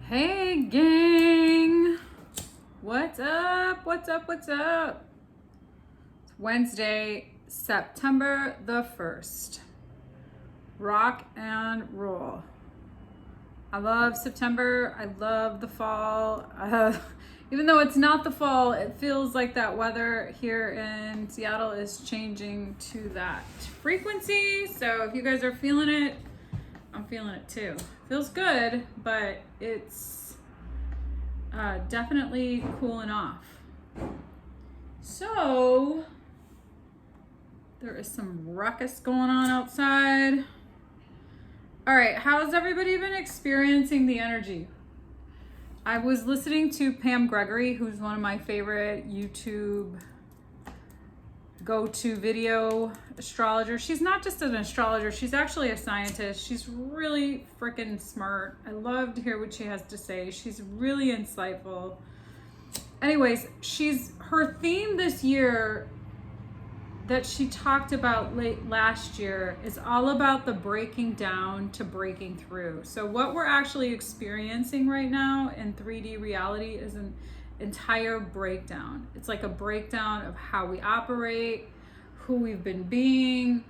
Hey gang, what's up? What's up? It's Wednesday, September the 1st. Rock and roll. I love September. I love the fall. Even though it's not the fall, it feels like that weather here in Seattle is changing to that frequency. So if you guys are feeling it, I'm feeling it too. Feels good, but it's definitely cooling off. So there is some ruckus going on outside. All right, how's everybody been experiencing the energy? I was listening to Pam Gregory, who's one of my favorite YouTube go-to video astrologer. She's not just an astrologer, she's actually a scientist. She's really freaking smart. I love to hear what she has to say. She's really insightful. Anyways, her theme this year that she talked about late last year is all about the breaking down to breaking through. So what we're actually experiencing right now in 3D reality is an entire breakdown. It's like a breakdown of how we operate, who we've been being,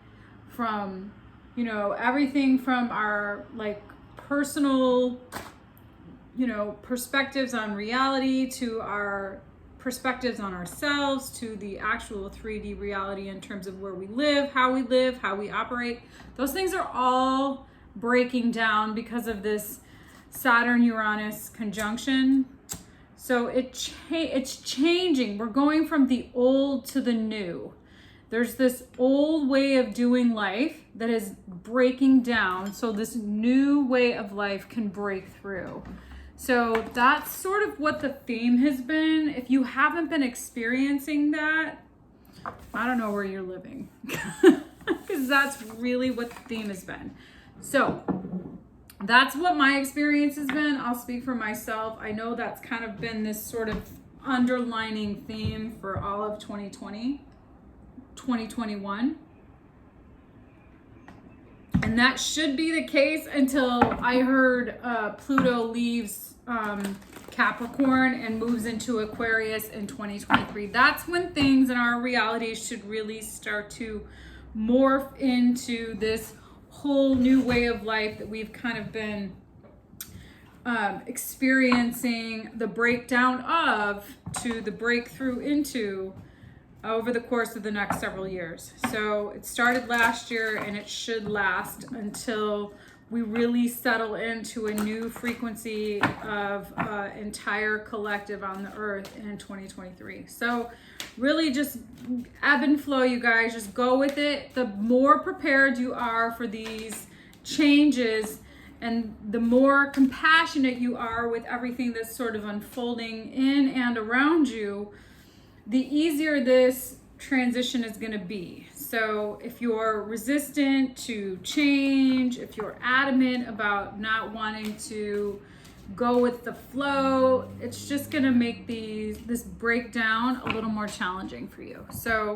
from, everything from our personal, perspectives on reality to our perspectives on ourselves to the actual 3D reality in terms of where we live, how we operate. Those things are all breaking down because of this Saturn-Uranus conjunction. So it's changing. We're going from the old to the new. There's this old way of doing life that is breaking down so this new way of life can break through. So that's sort of what the theme has been. If you haven't been experiencing that, I don't know where you're living because that's really what the theme has been. So that's what my experience has been. I'll speak for myself. I know that's kind of been this sort of underlining theme for all of 2020, 2021. And that should be the case until I heard Pluto leaves Capricorn and moves into Aquarius in 2023. That's when things in our reality should really start to morph into this whole new way of life that we've kind of been experiencing the breakdown of to the breakthrough into over the course of the next several years. So it started last year and it should last until we really settle into a new frequency of entire collective on the earth in 2023. So really just ebb and flow, you guys. Just go with it. The more prepared you are for these changes and the more compassionate you are with everything that's sort of unfolding in and around you, the easier this transition is going to be. So if you're resistant to change, if you're adamant about not wanting to go with the flow, it's just going to make this breakdown a little more challenging for you. So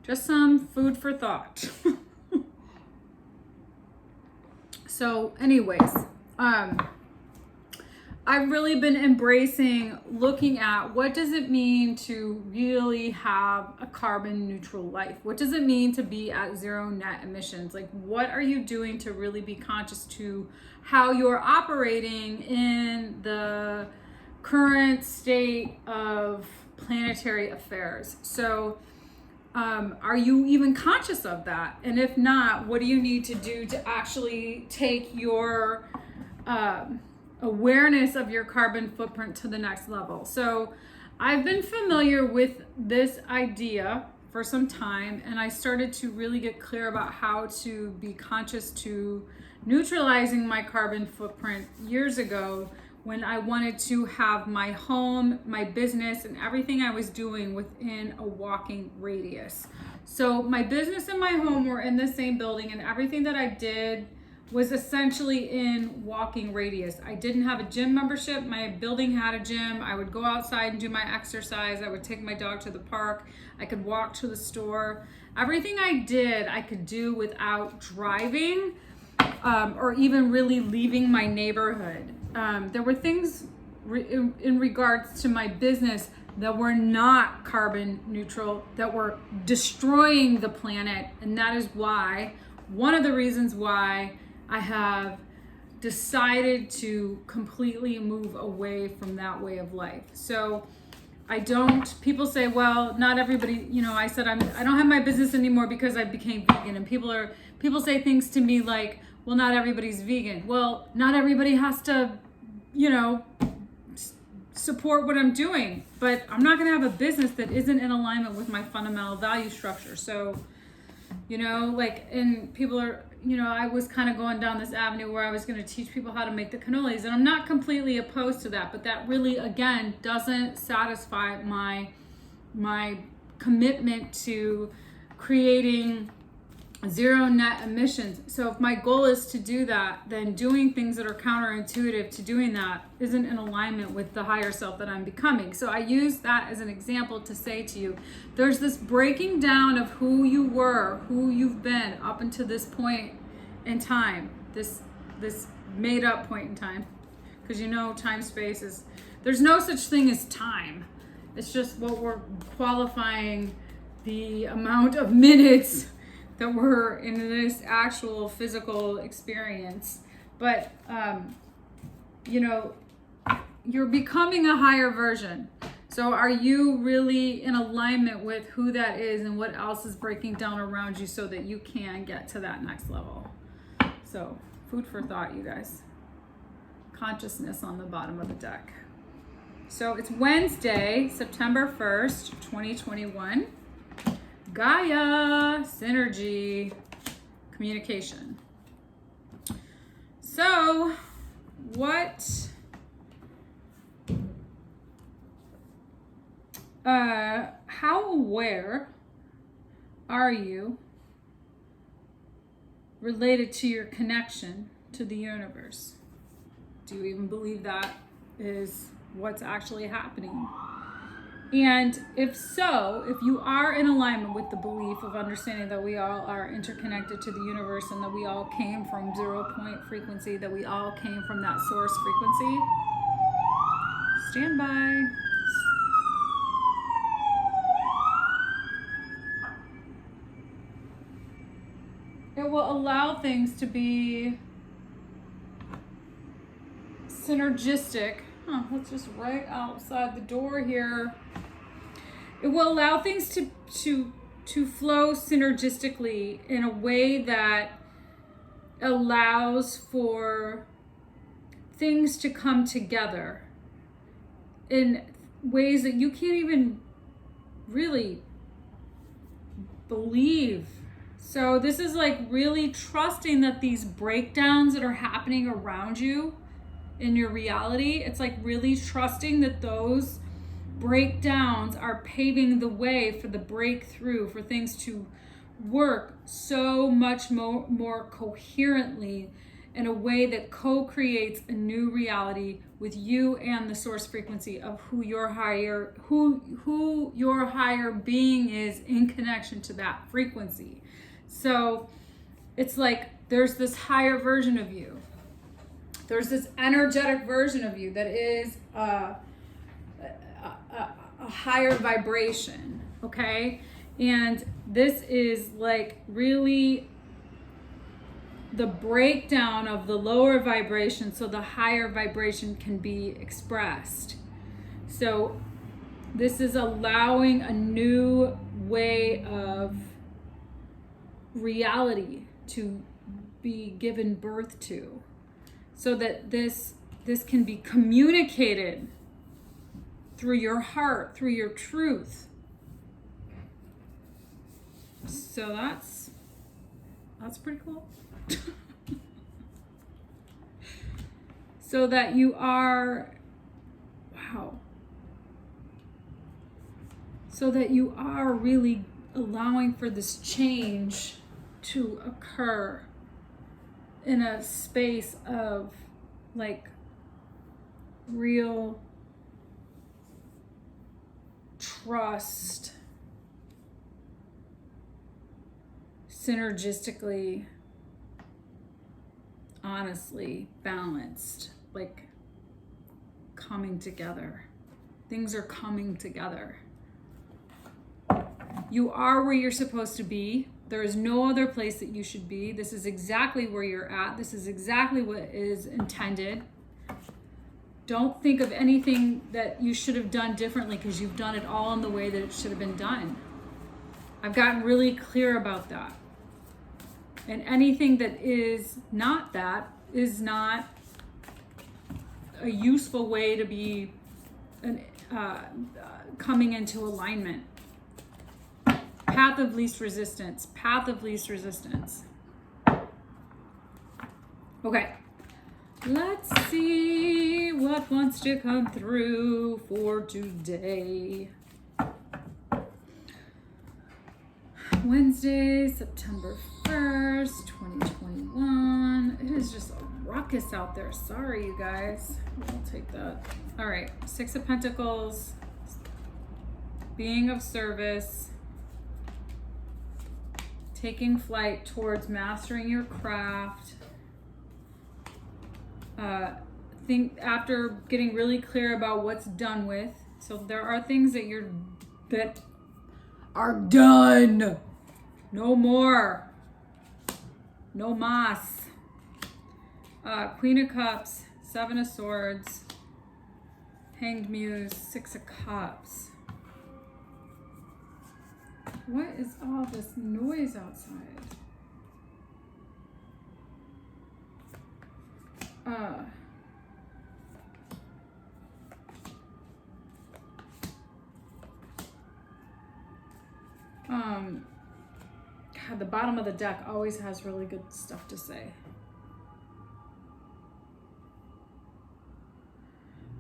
just some food for thought. So anyways, I've really been embracing looking at what does it mean to really have a carbon neutral life? What does it mean to be at zero net emissions? Like, what are you doing to really be conscious to how you're operating in the current state of planetary affairs? So are you even conscious of that? And if not, what do you need to do to actually take your awareness of your carbon footprint to the next level? So I've been familiar with this idea for some time, and I started to really get clear about how to be conscious to neutralizing my carbon footprint years ago when I wanted to have my home, my business, and everything I was doing within a walking radius. So my business and my home were in the same building, and everything that I did was essentially in walking radius. I didn't have a gym membership. My building had a gym. I would go outside and do my exercise. I would take my dog to the park. I could walk to the store. Everything I did, I could do without driving or even really leaving my neighborhood. there were things in regards to my business that were not carbon neutral, that were destroying the planet. And that is why, one of the reasons why I have decided to completely move away from that way of life. So people say, well, not everybody, I said, I don't have my business anymore because I became vegan. And people say things to me like, well, not everybody's vegan. Well, not everybody has to, support what I'm doing, but I'm not going to have a business that isn't in alignment with my fundamental value structure. So, and people are, I was kind of going down this avenue where I was going to teach people how to make the cannolis, and I'm not completely opposed to that, but that really, again, doesn't satisfy my commitment to creating zero net emissions. So if my goal is to do that, then doing things that are counterintuitive to doing that isn't in alignment with the higher self that I'm becoming. So I use that as an example to say to you, there's this breaking down of who you were, who you've been up until this point in time, this made up point in time. Because time space is, there's no such thing as time. It's just what we're qualifying the amount of minutes that we're in this actual physical experience. But, you're becoming a higher version. So are you really in alignment with who that is and what else is breaking down around you so that you can get to that next level? So food for thought, you guys. Consciousness on the bottom of the deck. So it's Wednesday, September 1st, 2021. Gaia, synergy, communication. So, how aware are you related to your connection to the universe? Do you even believe that is what's actually happening? And if so, if you are in alignment with the belief of understanding that we all are interconnected to the universe and that we all came from 0 point frequency, that we all came from that source frequency, stand by. It will allow things to be synergistic. Let's just right outside the door here. It will allow things to flow synergistically in a way that allows for things to come together in ways that you can't even really believe. So this is like really trusting that these breakdowns that are happening around you in your reality, it's like really trusting that those breakdowns are paving the way for the breakthrough, for things to work so much more coherently in a way that co-creates a new reality with you and the source frequency of who your higher being is in connection to that frequency. So it's like there's this higher version of you. There's this energetic version of you that is a higher vibration, okay? And this is like really the breakdown of the lower vibration so the higher vibration can be expressed. So this is allowing a new way of reality to be given birth to, so that this can be communicated through your heart, through your truth. So that's pretty cool. So that you are, so that you are really allowing for this change to occur in a space of like real trust, synergistically, honestly balanced, like coming together. Things are coming together. You are where you're supposed to be. There is no other place that you should be. This is exactly where you're at. This is exactly what is intended. Don't think of anything that you should have done differently, because you've done it all in the way that it should have been done. I've gotten really clear about that. And anything that is not that is not a useful way to be coming into alignment. Path of least resistance. Path of least resistance. Okay. Let's see what wants to come through for today. Wednesday, September 1st, 2021. It is just a ruckus out there. Sorry, you guys. I'll take that. All right. 6 of Pentacles. Being of service. Taking flight towards mastering your craft. Think after getting really clear about what's done with. So there are things that are done. No more. No mas. Queen of Cups, 7 of Swords, Hanged Muse, 6 of Cups. What is all this noise outside? God, the bottom of the deck always has really good stuff to say.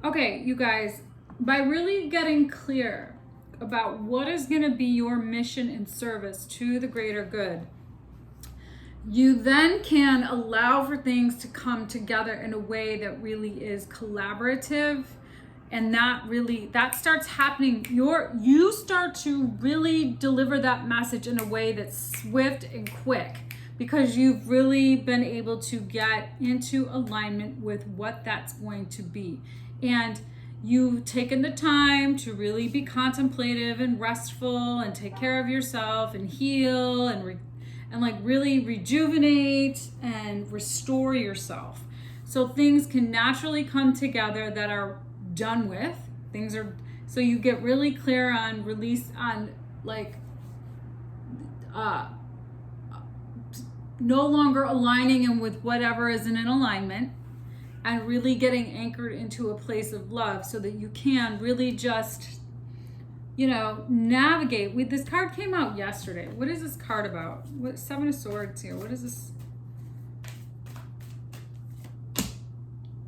Okay, you guys, by really getting clear about what is going to be your mission and service to the greater good, you then can allow for things to come together in a way that really is collaborative, and that starts happening. You start to really deliver that message in a way that's swift and quick, because you've really been able to get into alignment with what that's going to be. And you've taken the time to really be contemplative and restful and take care of yourself and heal and like really rejuvenate and restore yourself. So things can naturally come together that are done with. So you get really clear on release, on like no longer aligning in with whatever isn't in alignment, and really getting anchored into a place of love so that you can really just, navigate. This card came out yesterday. What is this card about? What 7 of Swords here? What is this?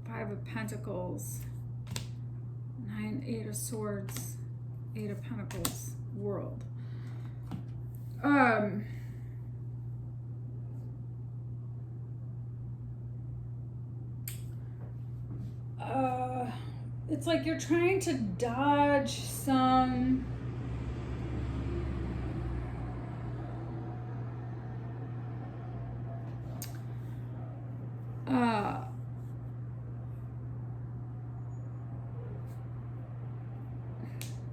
5 of Pentacles. 9, 8 of Swords. 8 of Pentacles. World. It's like you're trying to dodge some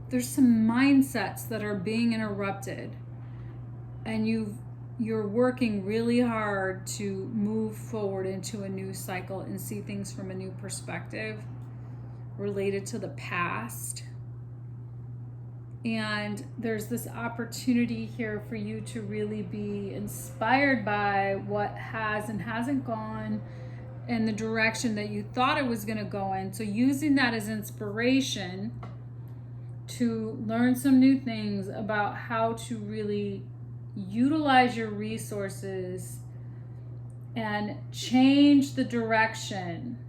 there's some mindsets that are being interrupted, and you're working really hard to move forward into a new cycle and see things from a new perspective related to the past. And there's this opportunity here for you to really be inspired by what has and hasn't gone in the direction that you thought it was going to go in. So using that as inspiration to learn some new things about how to really utilize your resources and change the direction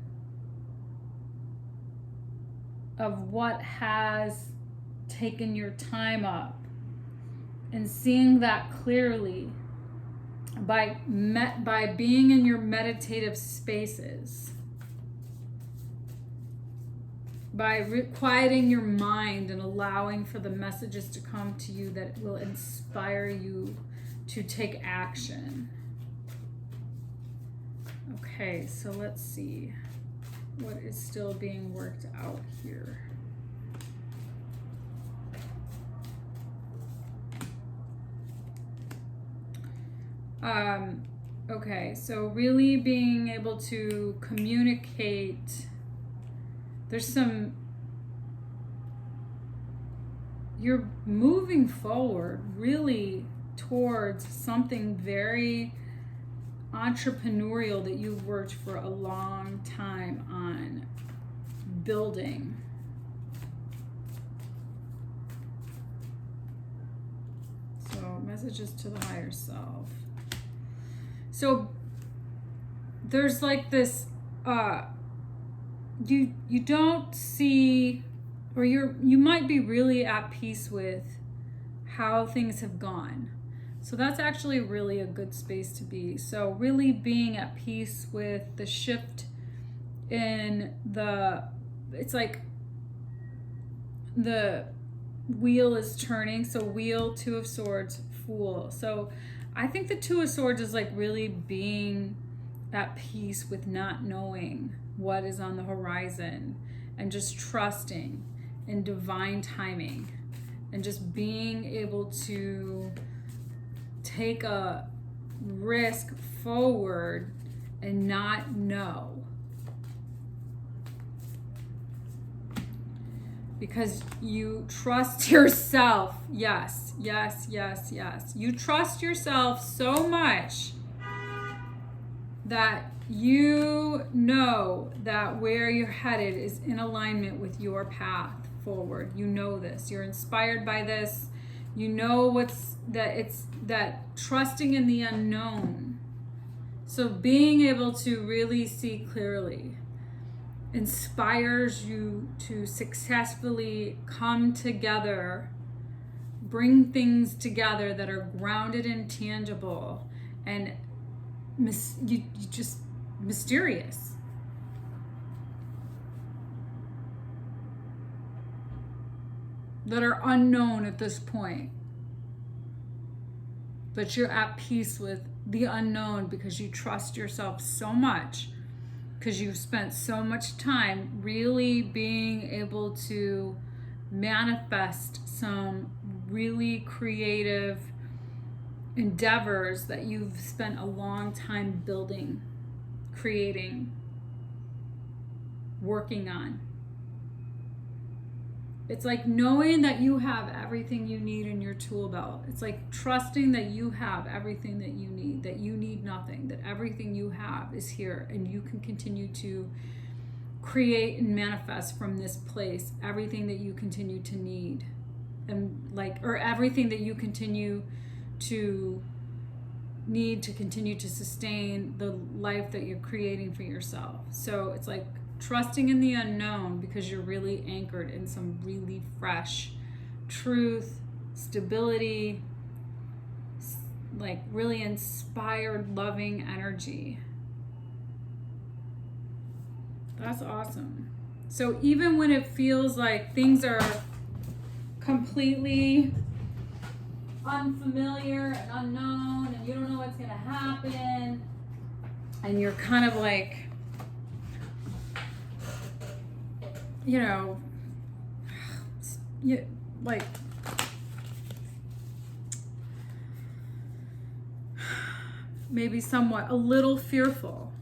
of what has taken your time up, and seeing that clearly by being in your meditative spaces, by quieting your mind and allowing for the messages to come to you that will inspire you to take action. Okay, so let's see. what is still being worked out here? Okay, so really being able to communicate. There's some, you're moving forward really towards something very entrepreneurial that you've worked for a long time on building. So messages to the higher self. So there's like this, you don't see, or you might be really at peace with how things have gone. So that's actually really a good space to be. So really being at peace with the shift in it's like the wheel is turning. So wheel, Two of Swords, Fool. So I think the Two of Swords is like really being at peace with not knowing what is on the horizon and just trusting in divine timing and just being able to take a risk forward and not know. Because you trust yourself. Yes, yes, yes, yes. You trust yourself so much that you know that where you're headed is in alignment with your path forward. You know this. You're inspired by this. You know it's that trusting in the unknown. So being able to really see clearly inspires you to successfully come together, bring things together that are grounded and tangible and you just mysterious. That are unknown at this point. But you're at peace with the unknown because you trust yourself so much, because you've spent so much time really being able to manifest some really creative endeavors that you've spent a long time building, creating, working on. It's like knowing that you have everything you need in your tool belt. It's like trusting that you have everything that you need nothing, that everything you have is here and you can continue to create and manifest from this place everything that you continue to need, and or everything that you continue to need to continue to sustain the life that you're creating for yourself. So it's like trusting in the unknown because you're really anchored in some really fresh truth, stability, like really inspired, loving energy. That's awesome. So even when it feels like things are completely unfamiliar and unknown and you don't know what's going to happen and you're kind of like, maybe somewhat a little fearful.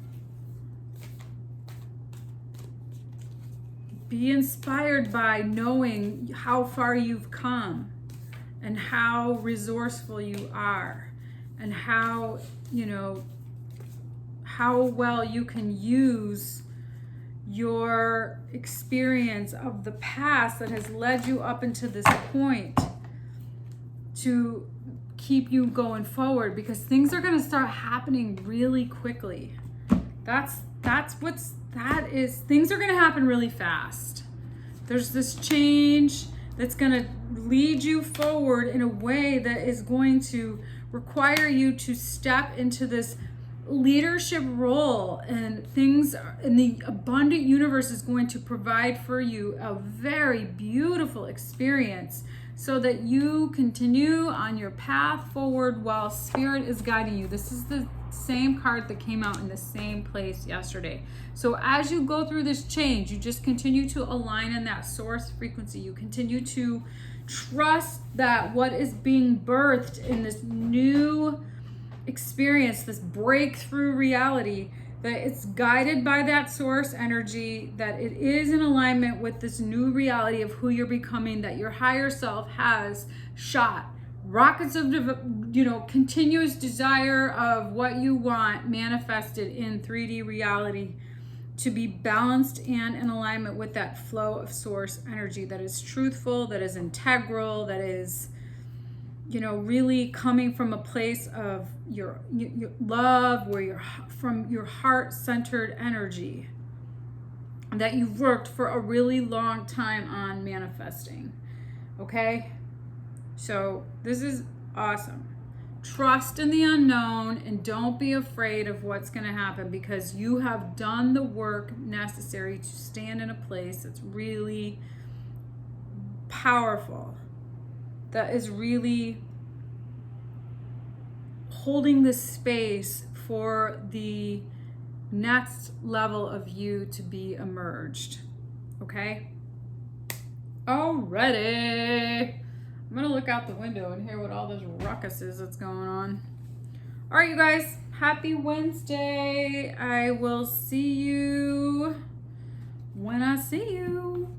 Be inspired by knowing how far you've come and how resourceful you are and how well you can use your experience of the past that has led you up into this point to keep you going forward, because things are going to start happening really quickly. Things are going to happen really fast. There's this change that's going to lead you forward in a way that is going to require you to step into this leadership role, and things in the abundant universe is going to provide for you a very beautiful experience so that you continue on your path forward while spirit is guiding you. This is the same card that came out in the same place yesterday. So as you go through this change, you just continue to align in that source frequency. You continue to trust that what is being birthed in this new experience, this breakthrough reality, that it's guided by that source energy, that it is in alignment with this new reality of who you're becoming, that your higher self has shot rockets of continuous desire of what you want manifested in 3D reality, to be balanced and in alignment with that flow of source energy that is truthful, that is integral, that is really coming from a place of your love, where you're from your heart-centered energy that you've worked for a really long time on manifesting. Okay? So this is awesome. Trust in the unknown and don't be afraid of what's going to happen, because you have done the work necessary to stand in a place that's really powerful, that is really holding the space for the next level of you to be emerged. Okay? Alrighty. I'm gonna look out the window and hear what all this ruckus is that's going on. All right, you guys, happy Wednesday. I will see you when I see you.